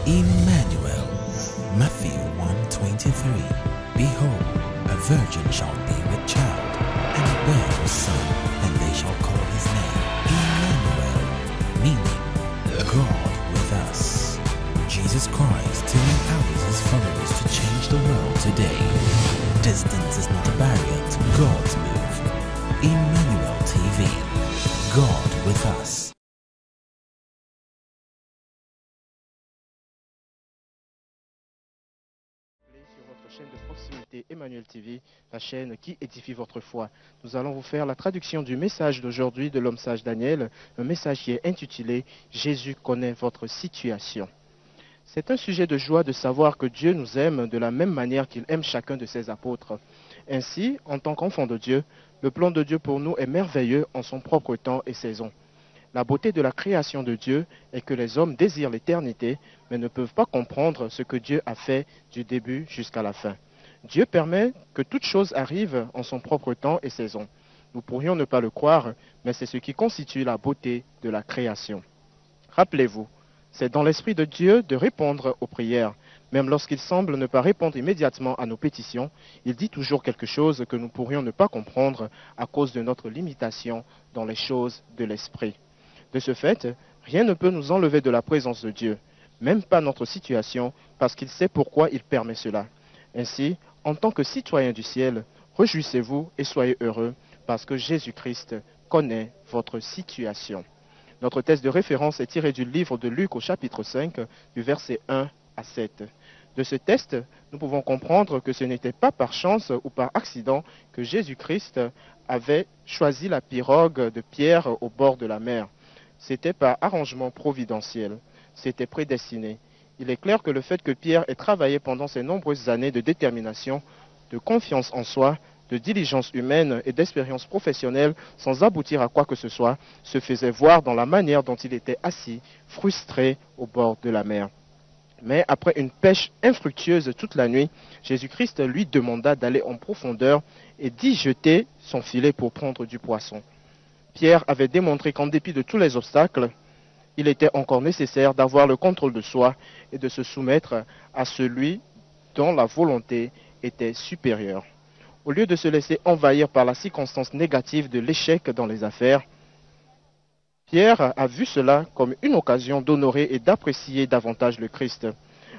Emmanuel. Matthew 1:23. Behold, a virgin shall be with child, and bear a son, and they shall call his name Emmanuel, meaning God with us. Jesus Christ telling out his followers to change the world today. Distance is not a barrier to God's move. Emmanuel TV. God with us. Sur votre chaîne de proximité Emmanuel TV, la chaîne qui édifie votre foi. Nous allons vous faire la traduction du message d'aujourd'hui de l'homme sage Daniel, un message qui est intitulé « Jésus connaît votre situation ». C'est un sujet de joie de savoir que Dieu nous aime de la même manière qu'il aime chacun de ses apôtres. Ainsi, en tant qu'enfants de Dieu, le plan de Dieu pour nous est merveilleux en son propre temps et saison. La beauté de la création de Dieu est que les hommes désirent l'éternité, mais ne peuvent pas comprendre ce que Dieu a fait du début jusqu'à la fin. Dieu permet que toute chose arrive en son propre temps et saison. Nous pourrions ne pas le croire, mais c'est ce qui constitue la beauté de la création. Rappelez-vous, c'est dans l'esprit de Dieu de répondre aux prières. Même lorsqu'il semble ne pas répondre immédiatement à nos pétitions, il dit toujours quelque chose que nous pourrions ne pas comprendre à cause de notre limitation dans les choses de l'esprit. De ce fait, rien ne peut nous enlever de la présence de Dieu, même pas notre situation, parce qu'il sait pourquoi il permet cela. Ainsi, en tant que citoyens du ciel, réjouissez-vous et soyez heureux, parce que Jésus-Christ connaît votre situation. Notre texte de référence est tiré du livre de Luc au chapitre 5, du verset 1 à 7. De ce texte, nous pouvons comprendre que ce n'était pas par chance ou par accident que Jésus-Christ avait choisi la pirogue de Pierre au bord de la mer. C'était par arrangement providentiel. C'était prédestiné. Il est clair que le fait que Pierre ait travaillé pendant ces nombreuses années de détermination, de confiance en soi, de diligence humaine et d'expérience professionnelle sans aboutir à quoi que ce soit, se faisait voir dans la manière dont il était assis, frustré au bord de la mer. Mais après une pêche infructueuse toute la nuit, Jésus-Christ lui demanda d'aller en profondeur et d'y jeter son filet pour prendre du poisson. Pierre avait démontré qu'en dépit de tous les obstacles, il était encore nécessaire d'avoir le contrôle de soi et de se soumettre à celui dont la volonté était supérieure. Au lieu de se laisser envahir par la circonstance négative de l'échec dans les affaires, Pierre a vu cela comme une occasion d'honorer et d'apprécier davantage le Christ.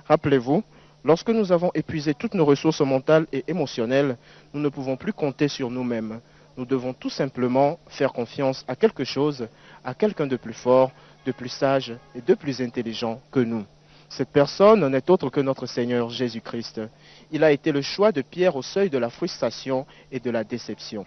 Rappelez-vous, lorsque nous avons épuisé toutes nos ressources mentales et émotionnelles, nous ne pouvons plus compter sur nous-mêmes. Nous devons tout simplement faire confiance à quelque chose, à quelqu'un de plus fort, de plus sage et de plus intelligent que nous. Cette personne n'est autre que notre Seigneur Jésus-Christ. Il a été le choix de Pierre au seuil de la frustration et de la déception.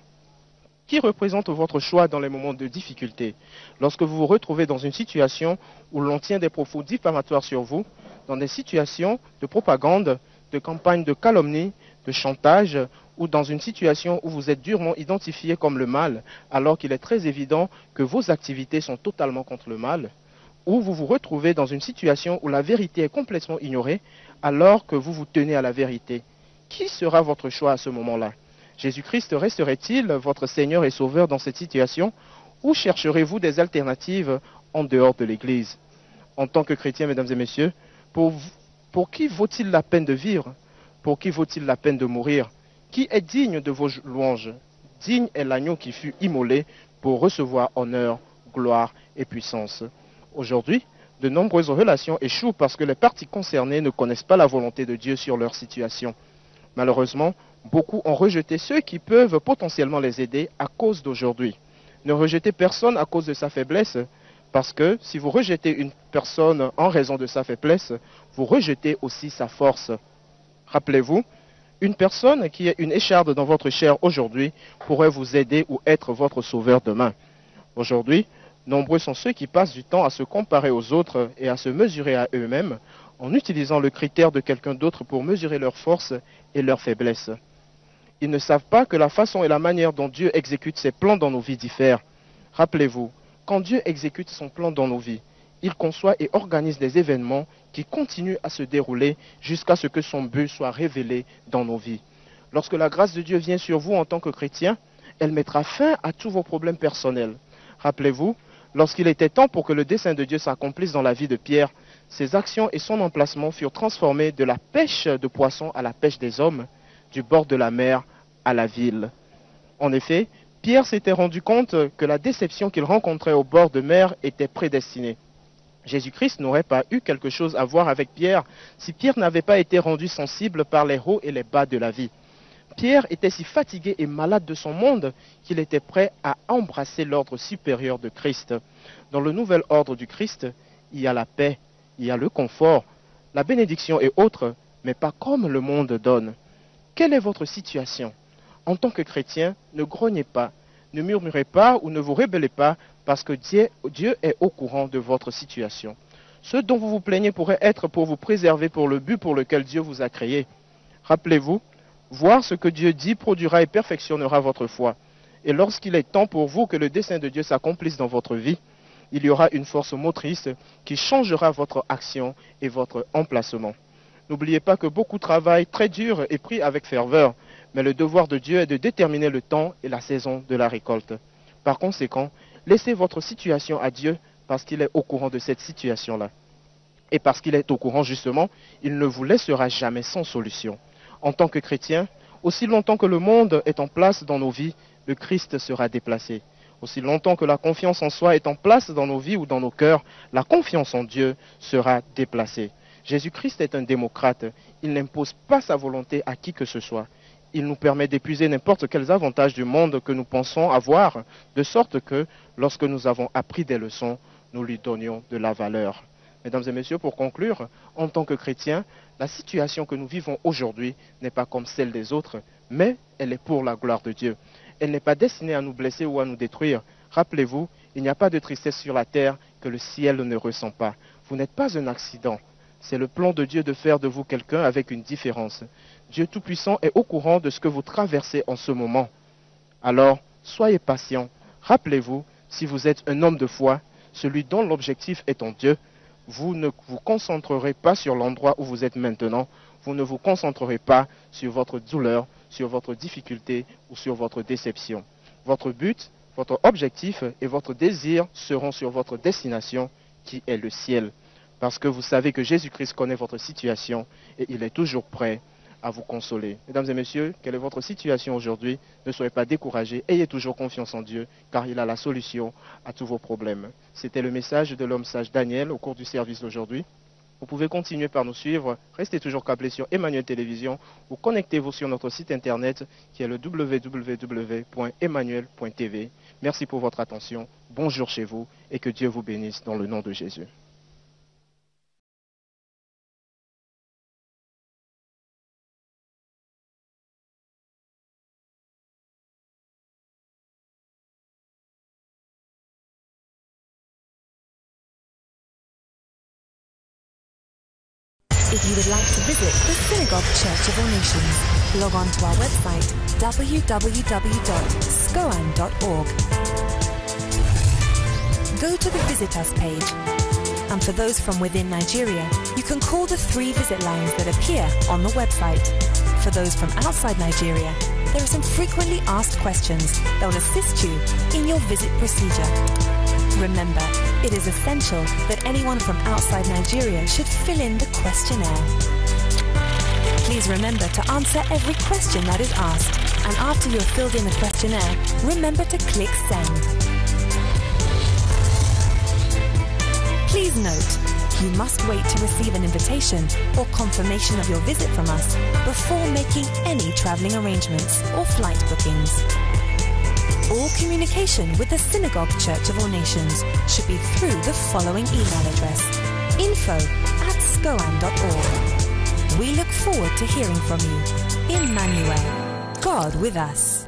Qui représente votre choix dans les moments de difficulté? Lorsque vous vous retrouvez dans une situation où l'on tient des propos diffamatoires sur vous, dans des situations de propagande, de campagne de calomnie, de chantage, ou dans une situation où vous êtes durement identifié comme le mal, alors qu'il est très évident que vos activités sont totalement contre le mal, ou vous vous retrouvez dans une situation où la vérité est complètement ignorée, alors que vous vous tenez à la vérité. Qui sera votre choix à ce moment-là? Jésus-Christ resterait-il votre Seigneur et Sauveur dans cette situation, ou chercherez-vous des alternatives en dehors de l'Église? En tant que chrétien, mesdames et messieurs, pour qui vaut-il la peine de vivre? Pour qui vaut-il la peine de mourir? Qui est digne de vos louanges? Digne est l'agneau qui fut immolé pour recevoir honneur, gloire et puissance. Aujourd'hui, de nombreuses relations échouent parce que les parties concernées ne connaissent pas la volonté de Dieu sur leur situation. Malheureusement, beaucoup ont rejeté ceux qui peuvent potentiellement les aider à cause d'aujourd'hui. Ne rejetez personne à cause de sa faiblesse, parce que si vous rejetez une personne en raison de sa faiblesse, vous rejetez aussi sa force. Rappelez-vous, une personne qui est une écharde dans votre chair aujourd'hui pourrait vous aider ou être votre sauveur demain. Aujourd'hui, nombreux sont ceux qui passent du temps à se comparer aux autres et à se mesurer à eux-mêmes en utilisant le critère de quelqu'un d'autre pour mesurer leur force et leur faiblesse. Ils ne savent pas que la façon et la manière dont Dieu exécute ses plans dans nos vies diffèrent. Rappelez-vous, quand Dieu exécute son plan dans nos vies, il conçoit et organise des événements qui continuent à se dérouler jusqu'à ce que son but soit révélé dans nos vies. Lorsque la grâce de Dieu vient sur vous en tant que chrétien, elle mettra fin à tous vos problèmes personnels. Rappelez-vous, lorsqu'il était temps pour que le dessein de Dieu s'accomplisse dans la vie de Pierre, Ses actions et son emplacement furent transformés de la pêche de poissons à la pêche des hommes, du bord de la mer à la ville. En effet, Pierre s'était rendu compte que la déception qu'il rencontrait au bord de mer était prédestinée. Jésus-Christ n'aurait pas eu quelque chose à voir avec Pierre si Pierre n'avait pas été rendu sensible par les hauts et les bas de la vie. Pierre était si fatigué et malade de son monde qu'il était prêt à embrasser l'ordre supérieur de Christ. Dans le nouvel ordre du Christ, il y a la paix, il y a le confort, la bénédiction et autres, mais pas comme le monde donne. Quelle est votre situation? En tant que chrétien, ne grognez pas, ne murmurez pas ou ne vous rebellez pas parce que Dieu est au courant de votre situation. Ce dont vous vous plaignez pourrait être pour vous préserver pour le but pour lequel Dieu vous a créé. Rappelez-vous, voir ce que Dieu dit produira et perfectionnera votre foi. Et lorsqu'il est temps pour vous que le dessein de Dieu s'accomplisse dans votre vie, il y aura une force motrice qui changera votre action et votre emplacement. N'oubliez pas que beaucoup travaillent très dur et prient avec ferveur, mais le devoir de Dieu est de déterminer le temps et la saison de la récolte. Par conséquent, laissez votre situation à Dieu parce qu'il est au courant de cette situation-là. Et parce qu'il est au courant justement, il ne vous laissera jamais sans solution. En tant que chrétien, aussi longtemps que le monde est en place dans nos vies, le Christ sera déplacé. Aussi longtemps que la confiance en soi est en place dans nos vies ou dans nos cœurs, la confiance en Dieu sera déplacée. Jésus-Christ est un démocrate. Il n'impose pas sa volonté à qui que ce soit. Il nous permet d'épuiser n'importe quels avantages du monde que nous pensons avoir, de sorte que, lorsque nous avons appris des leçons, nous lui donnions de la valeur. Mesdames et messieurs, pour conclure, en tant que chrétiens, la situation que nous vivons aujourd'hui n'est pas comme celle des autres, mais elle est pour la gloire de Dieu. Elle n'est pas destinée à nous blesser ou à nous détruire. Rappelez-vous, il n'y a pas de tristesse sur la terre que le ciel ne ressent pas. Vous n'êtes pas un accident. C'est le plan de Dieu de faire de vous quelqu'un avec une différence. Dieu Tout-Puissant est au courant de ce que vous traversez en ce moment. Alors, soyez patient. Rappelez-vous, si vous êtes un homme de foi, celui dont l'objectif est en Dieu, vous ne vous concentrerez pas sur l'endroit où vous êtes maintenant. Vous ne vous concentrerez pas sur votre douleur, sur votre difficulté ou sur votre déception. Votre but, votre objectif et votre désir seront sur votre destination qui est le ciel. Parce que vous savez que Jésus-Christ connaît votre situation et il est toujours prêt à vous consoler. Mesdames et messieurs, quelle est votre situation aujourd'hui? Ne soyez pas découragés, ayez toujours confiance en Dieu, car il a la solution à tous vos problèmes. C'était le message de l'homme sage Daniel au cours du service d'aujourd'hui. Vous pouvez continuer par nous suivre, restez toujours câblés sur Emmanuel Télévision ou connectez-vous sur notre site internet qui est le www.emmanuel.tv. Merci pour votre attention, bonjour chez vous et que Dieu vous bénisse dans le nom de Jésus. If you would like to visit the Synagogue Church of All Nations, log on to our website www.scoan.org. Go to the Visit Us page, and for those from within Nigeria, you can call the 3 visit lines that appear on the website. For those from outside Nigeria, there are some frequently asked questions that will assist you in your visit procedure. Remember, it is essential that anyone from outside Nigeria should fill in the questionnaire. Please remember to answer every question that is asked, and after you have filled in the questionnaire, remember to click Send. Please note, you must wait to receive an invitation or confirmation of your visit from us before making any traveling arrangements or flight bookings. All communication with the Synagogue Church of All Nations should be through the following email address: info@scoan.org. We look forward to hearing from you. Emmanuel, God with us.